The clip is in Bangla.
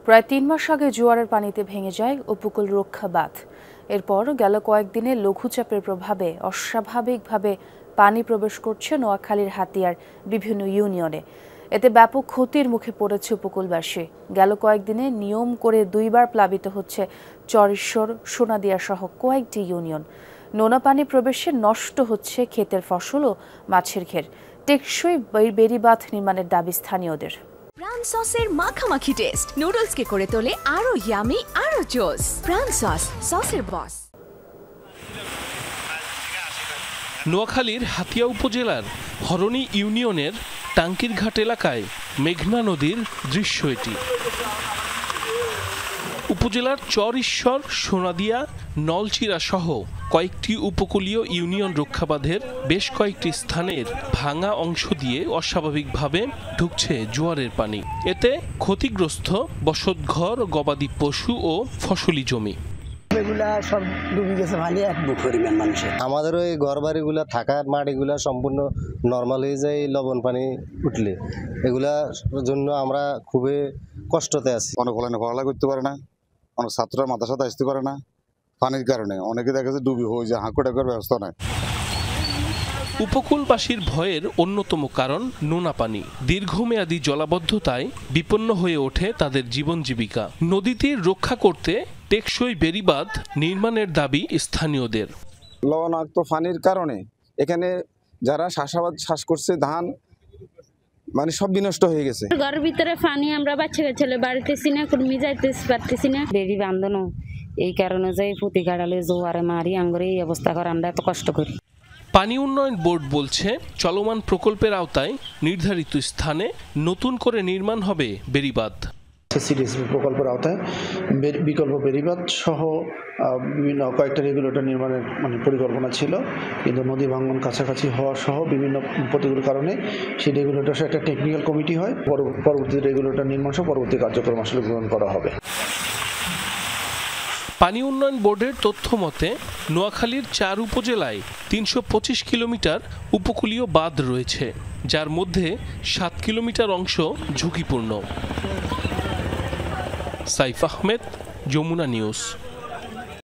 প্রায় ৩ মাস আগে জোয়ারের পানিতে ভেঙে যায় উপকূল রক্ষা বাঁধ। এরপর গেল কয়েকদিনে লঘুচাপের প্রভাবে অস্বাভাবিকভাবে পানি প্রবেশ করছে নোয়াখালীর হাতিয়ার বিভিন্ন ইউনিয়নে। এতে ব্যাপক ক্ষতির মুখে পড়েছে উপকূলবাসী। গেল কয়েকদিনে নিয়ম করে ২বার প্লাবিত হচ্ছে চরঈশ্বর, সোনাদিয়া সহ কয়েকটি ইউনিয়ন। নোনা পানি প্রবেশে নষ্ট হচ্ছে ক্ষেতের ফসল ও মাছের ঘের। টেকসই বেড়িবাঁধ নির্মাণের দাবি স্থানীয়দের। প্রাণ সসের মাখামাখি টেস্ট নুডলসকে করে তোলে আরো ইয়ামি আরো জোস। প্রাণ সস, সসের বস। নোয়াখালীর হাতিয়া উপজেলার হরণী ইউনিয়নের টাঙ্কির ঘাট এলাকায় মেঘনা নদীর দৃশ্য এটি। উপজেলার চরঈশ্বর, সোনাদিয়া, নলচিরা সহ কয়েকটি উপকূলীয় ইউনিয়ন রক্ষাবাঁধের বেশ কয়েকটি স্থানের ভাঙা অংশ দিয়ে অস্বাভাবিকভাবে ঢুকছে জোয়ারের পানি। এতে ক্ষতিগ্রস্ত বসতঘর, গবাদি পশু ও ফসলি জমি। সব ডুবে গেছে, এক বুক পরিমাণ মানুষের। আমাদের ওই ঘর বাড়িগুলা থাকার মাটিগুলা সম্পূর্ণ নর্মাল হয়ে যায় লবণ পানি উঠলে। এগুলার জন্য আমরা খুবই কষ্টতে আছি। অনেক পড়ালেখা করতে পারে না, অনেক ছাত্ররা মাদ্রাসাতে আসতে পারে না পানির কারণে। অনেকে দেখা যাচ্ছে ডুবি হয়ে যায়, হাঁকু ডাকার ব্যবস্থা নাই। উপকূলবাসীর ভয়ের অন্যতম কারণ নোনা পানি। দীর্ঘমেয়াদী জলাবদ্ধতায় বিপন্ন হয়ে ওঠে তাদের জীবন জীবিকা। নদীতীর রক্ষা করতে টেকসই বেড়িবাঁধ নির্মাণের দাবি স্থানীয়দের। লবণাক্ত পানির কারণে এখানে যারা চাষ করছে ধান মানে সব বিনষ্ট হয়ে গেছে। ঘরের ভিতরে পানি, আমরা বাচ্চা ছেলে বাড়িতেছি না, কুর্মি যাইতে পারতেছি না। বেড়ি বাঁধানো এই কারণে যে প্রতি গাড়ালে জোয়ারে মারি আঙ্গরে এই অবস্থা করে আমরা এত কষ্ট করি। পানি উন্নয়ন বোর্ড বলছে চলমান প্রকল্পের আওতায় নির্ধারিত স্থানে নতুন করে নির্মাণ হবে বেড়িবাঁধ। সিডিএসপি প্রকল্পের আওতায় বিকল্প বেড়িবাঁধ সহ বিভিন্ন কয়েকটা রেগুলেটর নির্মাণের পরিকল্পনা ছিল, কিন্তু নদী ভাঙন কাছাকাছি হওয়া সহ বিভিন্ন প্রতিকূল কারণে সেই রেগুলেটর একটা টেকনিক্যাল কমিটি হয়। পরবর্তী রেগুলেটর নির্মাণ সহ পরবর্তী কার্যক্রম আসলে গ্রহণ করা হবে। পানি উন্নয়ন বোর্ডের তথ্য মতে নোয়াখালীর ৪ উপজেলায় ৩২৫ কিলোমিটার উপকূলীয় বাঁধ রয়েছে, যার মধ্যে ৭ কিলোমিটার অংশ ঝুঁকিপূর্ণ। সাইফ আহমেদ, যমুনা নিউজ।